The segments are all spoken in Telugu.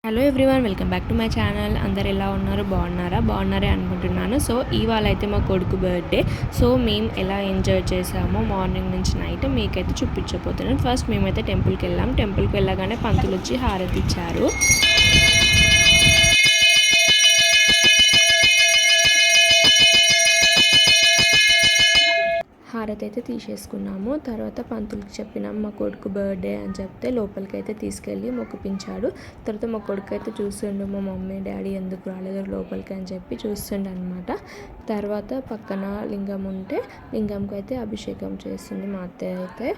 Hello everyone, welcome back to my channel. అందరు ఎలా ఉన్నారు? బాగున్నారే అనుకుంటున్నాను. సో ఇవాళ అయితే మా కొడుకు బర్త్డే. సో మేము ఎలా ఎంజాయ్ చేసామో మార్నింగ్ నుంచి నైట్ మీకైతే చూపించబోతున్నాను. ఫస్ట్ మేమైతే టెంపుల్కి వెళ్ళగానే పంతులు వచ్చి హారతి ఇచ్చారు. హారతి అయితే తీసేసుకున్నాము. తర్వాత పంతులకి చెప్పినాం మా కొడుకు బర్త్డే అని చెప్తే లోపలికి అయితే తీసుకెళ్ళి మొక్కిపించాడు. తర్వాత మా కొడుకు అయితే చూస్తుండు, మా మమ్మీ డాడీ ఎందుకు రాలేదు లోపలికి అని చెప్పి చూస్తుండే అనమాట. తర్వాత పక్కన లింగం ఉంటే లింగంకి అయితే అభిషేకం చేస్తుంది మా అత్తయ్య అయితే.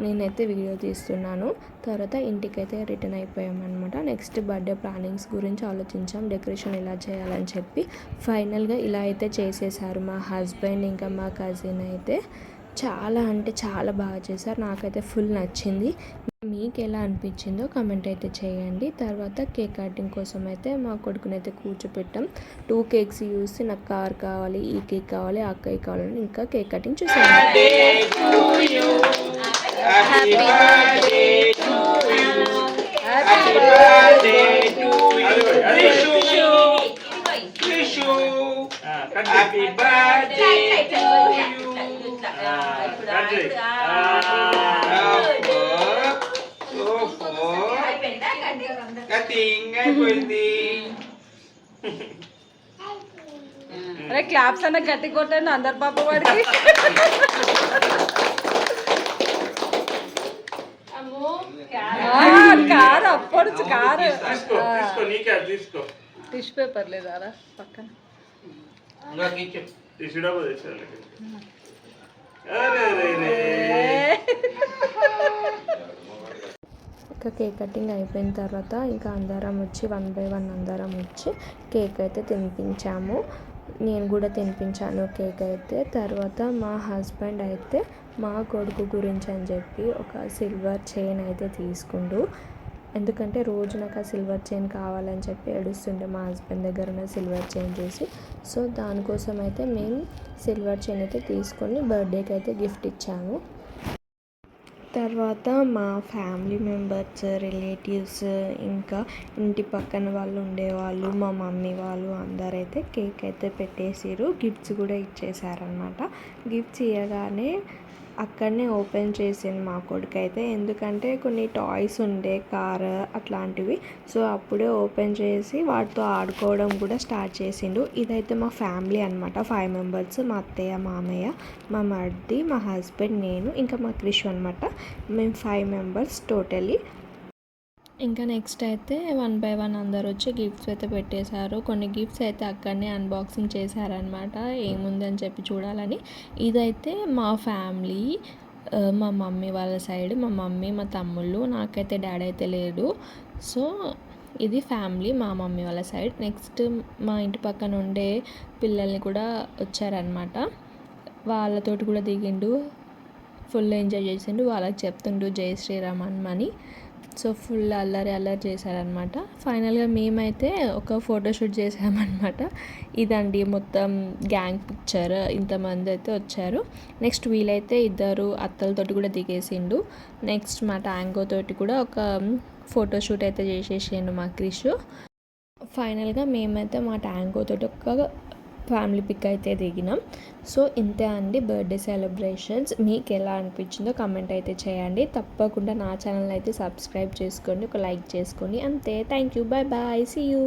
నేనైతే వీడియో తీస్తున్నాను. తర్వాత ఇంటికైతే రిటర్న్ అయిపోయామన్నమాట. నెక్స్ట్ బర్త్డే ప్లానింగ్స్ గురించి ఆలోచించాం, డెకరేషన్ ఎలా చేయాలని చెప్పి. ఫైనల్గా ఇలా అయితే చేసేసారు మా హస్బెండ్ ఇంకా మా కజిన్ అయితే. చాలా అంటే చాలా బాగా చేశారు. నాకైతే ఫుల్ నచ్చింది. మీకు ఎలా అనిపించిందో కమెంట్ అయితే చేయండి. తర్వాత కేక్ కటింగ్ కోసం అయితే మా కొడుకునైతే కూర్చోపెట్టాం. 2 కేక్స్ చూసి నాకు కార్ కావాలి, ఈ కేక్ కావాలి, ఆ కేక్ కావాలని ఇంకా కేక్ కటింగ్ చూసాను. అరే క్లాప్స్ అన్న గట్టి కొట్టండి అందరు పాప వాడికి. కారు అప్పొడుచు కారు టిష్యూ పేపర్ లేదా పక్కన ఇంకా కేక్ కటింగ్ అయిపోయిన తర్వాత ఇంకా అందరం వచ్చి 1 by 1 అందరం వచ్చి కేక్ అయితే తినిపించాము. నేను కూడా తినిపించాను కేక్ అయితే. తర్వాత మా హస్బెండ్ అయితే మా కొడుకు గురించి అని చెప్పి ఒక సిల్వర్ చైన్ అయితే తీసుకుండు. ఎందుకంటే రోజు నాకు ఆ సిల్వర్ చైన్ కావాలని చెప్పి ఏడుస్తుండే మా హస్బెండ్ దగ్గర ఉన్న సిల్వర్ చైన్ చూసి. సో దానికోసం అయితే మేము సిల్వర్ చైన్ అయితే తీసుకొని బర్త్డేకి అయితే గిఫ్ట్ ఇచ్చాము. తర్వాత మా ఫ్యామిలీ మెంబర్స్, రిలేటివ్స్, ఇంకా ఇంటి పక్కన వాళ్ళు ఉండేవాళ్ళు, మా మమ్మీ వాళ్ళు అందరైతే కేక్ అయితే పెట్టేసారు. గిఫ్ట్స్ కూడా ఇచ్చేసారనమాట. గిఫ్ట్స్ ఇవ్వగానే అక్కడనే ఓపెన్ చేసింది మా కొడుకు అయితే. ఎందుకంటే కొన్ని టాయ్స్ ఉండే కార్ అట్లాంటివి. సో అప్పుడే ఓపెన్ చేసి వాటితో ఆడుకోవడం కూడా స్టార్ట్ చేసిండు. ఇదైతే మా ఫ్యామిలీ అనమాట. 5 members, మా అత్తయ్య, మామయ్య, మా మర్ది, మా హస్బెండ్, నేను ఇంకా మా క్రిష్ అనమాట. మేము 5 members టోటలీ. ఇంకా నెక్స్ట్ అయితే 1 by 1 అందరు వచ్చి గిఫ్ట్స్ అయితే పెట్టేశారు. కొన్ని గిఫ్ట్స్ అయితే అక్కడనే అన్బాక్సింగ్ చేశారనమాట, ఏముందని చెప్పి చూడాలని. ఇదైతే మా ఫ్యామిలీ, మా మమ్మీ వాళ్ళ సైడ్, మా మమ్మీ, మా తమ్ముళ్ళు, నాకైతే డాడీ అయితే లేడు. సో ఇది ఫ్యామిలీ మా మమ్మీ వాళ్ళ సైడ్. నెక్స్ట్ మా ఇంటి పక్కన ఉండే పిల్లల్ని కూడా వచ్చారనమాట. వాళ్ళతోటి కూడా దిగిండు, ఫుల్ ఎంజాయ్ చేసిండు. వాళ్ళకి చెప్తుండు జై శ్రీరామ్ అని. సో ఫుల్ అల్లరి చేశారనమాట. ఫైనల్గా మేమైతే ఒక ఫోటోషూట్ చేసామన్నమాట. ఇదండి మొత్తం గ్యాంగ్ పిక్చర్. ఇంతమంది అయితే వచ్చారు. నెక్స్ట్ వీలైతే 2 అత్తలతోటి కూడా దిగేసిండు. నెక్స్ట్ మా ట్యాంగో తోటి కూడా ఒక ఫోటోషూట్ అయితే చేసేసిండు మా క్రిష్. ఫైనల్గా మేమైతే మా ట్యాంగో తోటి ఒక ఫ్యామిలీ పిక్ అయితే దిగినాం. సో ఇంతే అండి బర్త్డే సెలబ్రేషన్స్. మీకు ఎలా అనిపించిందో కమెంట్ అయితే చేయండి. తప్పకుండా నా ఛానల్ అయితే సబ్స్క్రైబ్ చేసుకోండి, ఒక లైక్ చేసుకోండి. అంతే. Thank you. Bye bye. See you.